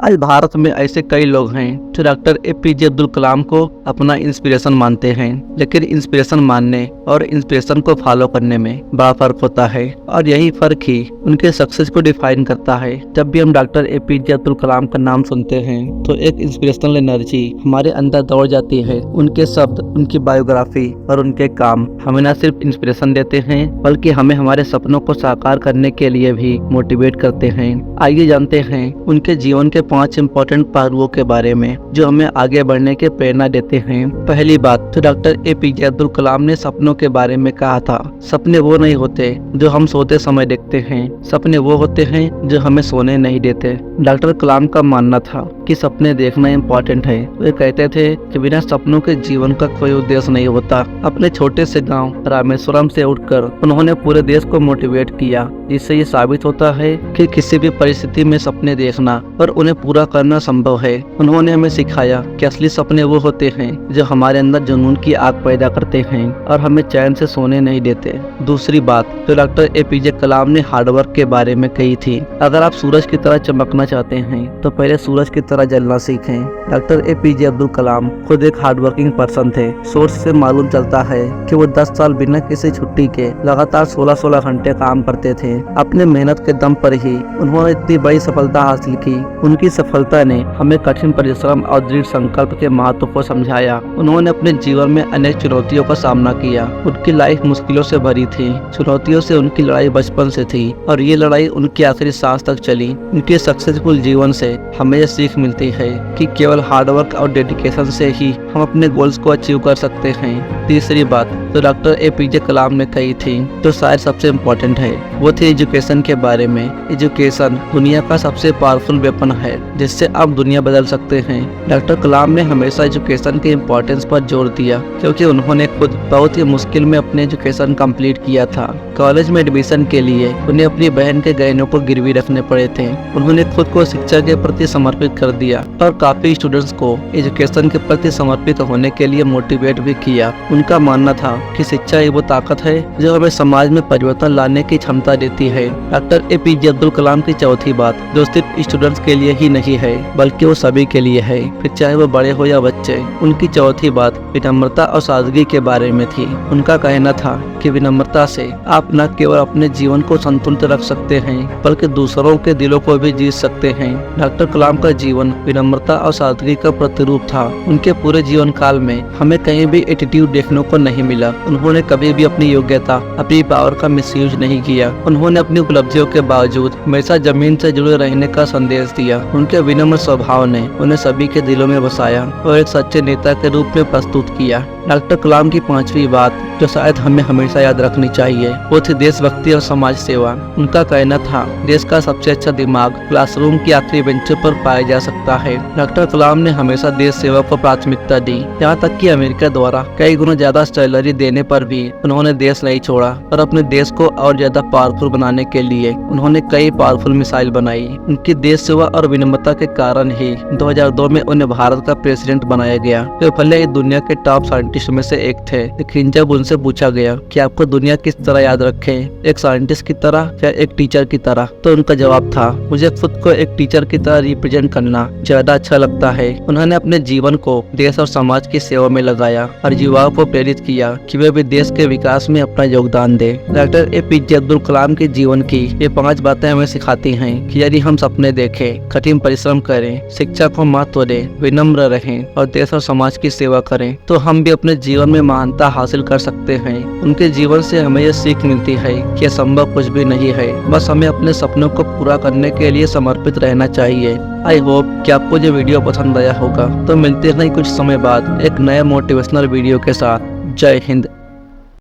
आज भारत में ऐसे कई लोग हैं जो डॉक्टर एपीजे अब्दुल कलाम को अपना इंस्पिरेशन मानते हैं, लेकिन इंस्पिरेशन मानने और इंस्पिरेशन को फॉलो करने में बड़ा फर्क होता है और यही फर्क ही उनके सक्सेस को डिफाइन करता है। जब भी हम डॉक्टर एपीजे अब्दुल कलाम का नाम सुनते हैं तो एक इंस्पिरेशनल एनर्जी हमारे अंदर दौड़ जाती है। उनके शब्द, उनकी बायोग्राफी और उनके काम हमें न सिर्फ इंस्पिरेशन देते हैं बल्कि हमें हमारे सपनों को साकार करने के लिए भी मोटिवेट करते हैं। आइए जानते हैं उनके जीवन के 5 इम्पोर्टेंट पहलुओं के बारे में जो हमें आगे बढ़ने की प्रेरणा देते हैं। पहली बात तो डॉक्टर एपीजे अब्दुल कलाम ने सपनों के बारे में कहा था, सपने वो नहीं होते जो हम सोते समय देखते हैं, सपने वो होते हैं जो हमें सोने नहीं देते। डॉक्टर कलाम का मानना था कि सपने देखना इम्पोर्टेंट है। वे कहते थे कि बिना सपनों के जीवन का कोई उद्देश्य नहीं होता। अपने छोटे से गांव रामेश्वरम से उठकर उन्होंने पूरे देश को मोटिवेट किया, जिससे ये साबित होता है कि किसी भी परिस्थिति में सपने देखना और उन्हें पूरा करना संभव है। उन्होंने हमें सिखाया कि असली सपने वो होते हैं जो हमारे अंदर जुनून की आग पैदा करते हैं और हमें चैन से सोने नहीं देते। दूसरी बात जो डॉक्टर एपीजे कलाम ने हार्डवर्क के बारे में कही थी, अगर आप सूरज की तरह चमकना चाहते हैं तो पहले सूरज की तरह जलना सीखें। डॉक्टर एपीजे अब्दुल कलाम खुद एक हार्डवर्किंग पर्सन थे। सोर्स से मालूम चलता है कि वो 10 साल बिना किसी छुट्टी के लगातार 16-16 घंटे काम करते थे। अपने मेहनत के दम पर ही उन्होंने इतनी बड़ी सफलता हासिल की। उनकी सफलता ने हमें कठिन परिश्रम और दृढ़ संकल्प के महत्व को समझाया। उन्होंने अपने जीवन में अनेक चुनौतियों का सामना किया। उनकी लाइफ मुश्किलों से भरी थी। चुनौतियों से उनकी लड़ाई बचपन से थी और ये लड़ाई उनकी आखिरी सांस तक चली। उनके सक्सेसफुल जीवन से हमें यह सीख मिलती है कि केवल हार्डवर्क और डेडिकेशन से ही हम अपने गोल्स को अचीव कर सकते हैं। तीसरी बात तो डॉक्टर एपीजे कलाम ने कही थी जो शायद सबसे इम्पोर्टेंट है, वो थी एजुकेशन के बारे में। एजुकेशन दुनिया का सबसे पावरफुल वेपन है जिससे आप दुनिया बदल सकते हैं। डॉक्टर कलाम ने हमेशा एजुकेशन के इम्पोर्टेंस पर जोर दिया क्योंकि उन्होंने खुद बहुत ही मुश्किल में अपने एजुकेशन कंप्लीट किया था। कॉलेज में एडमिशन के लिए उन्हें अपनी बहन के गहनों को गिरवी रखने पड़े थे। उन्होंने खुद को शिक्षा के प्रति समर्पित कर दिया और काफी स्टूडेंट्स को एजुकेशन के प्रति समर्पित होने के लिए मोटिवेट भी किया। उनका मानना था कि शिक्षा ही वो ताकत है जो हमें समाज में परिवर्तन लाने की क्षमता देती है। डॉक्टर एपीजे अब्दुल कलाम की चौथी बात जो सिर्फ स्टूडेंट्स के लिए ही नहीं है बल्कि वो सभी के लिए है, फिर चाहे वो बड़े हो या बच्चे। उनकी चौथी बात विनम्रता और सादगी के बारे में थी। उनका कहना था कि विनम्रता से आप न केवल अपने जीवन को संतुलित रख सकते हैं बल्कि दूसरों के दिलों को भी जीत सकते हैं। डॉक्टर कलाम का जीवन विनम्रता और सादगी का प्रतिरूप था। उनके पूरे जीवन काल में हमें कहीं भी एटीट्यूड देखने को नहीं मिला। उन्होंने कभी भी अपनी योग्यता, अपनी पावर का मिसयूज नहीं किया। उन्होंने अपनी उपलब्धियों के बावजूद हमेशा जमीन से जुड़े रहने का संदेश दिया। उनके विनम्र स्वभाव ने उन्हें सभी के दिलों में बसाया और एक सच्चे नेता के रूप में प्रस्तुत किया। डॉक्टर कलाम की पांचवी बात जो शायद हमें हमेशा याद रखनी चाहिए वो थी देशभक्ति और समाज सेवा। उनका कहना था देश का सबसे अच्छा दिमाग क्लासरूम की आखिरी बेंचों पर पाया जा सकता है। डॉक्टर कलाम ने हमेशा देश सेवा को प्राथमिकता दी, यहाँ तक कि अमेरिका द्वारा कई गुना ज्यादा सैलरी देने पर भी उन्होंने देश नहीं छोड़ा और अपने देश को और ज्यादा पावरफुल बनाने के लिए उन्होंने कई पावरफुल मिसाइल बनाई। उनकी देश सेवा और विनम्रता के कारण ही 2002 में उन्हें भारत का प्रेसिडेंट बनाया गया। वे भले ही दुनिया के टॉप साइंटिस्ट में से एक थे, लेकिन जब उनसे पूछा गया कि आपको दुनिया किस तरह याद रखे, एक साइंटिस्ट की तरह या एक टीचर की तरह, तो उनका जवाब था मुझे खुद को एक टीचर की तरह रिप्रेजेंट करना ज्यादा अच्छा लगता है। उन्होंने अपने जीवन को देश और समाज की सेवा में लगाया और युवाओं को प्रेरित किया कि वे भी देश के विकास में अपना योगदान दें। डॉक्टर एपीजे अब्दुल कलाम के जीवन की ये 5 बातें हमें सिखाती हैं कि यदि हम सपने देखें, कठिन परिश्रम करें, शिक्षा को महत्व दें, विनम्र रहें और देश और समाज की सेवा करें तो हम भी अपने जीवन में महानता हासिल कर सकते हैं। उनके जीवन से हमें यह सीख मिलती है कि असंभव कुछ भी नहीं है, बस हमें अपने सपनों को पूरा करने के लिए समर्पित रहना चाहिए। आई होप कि आपको ये वीडियो पसंद आया होगा। तो मिलते हैं कुछ समय बाद एक नए मोटिवेशनल वीडियो के साथ। जय हिंद।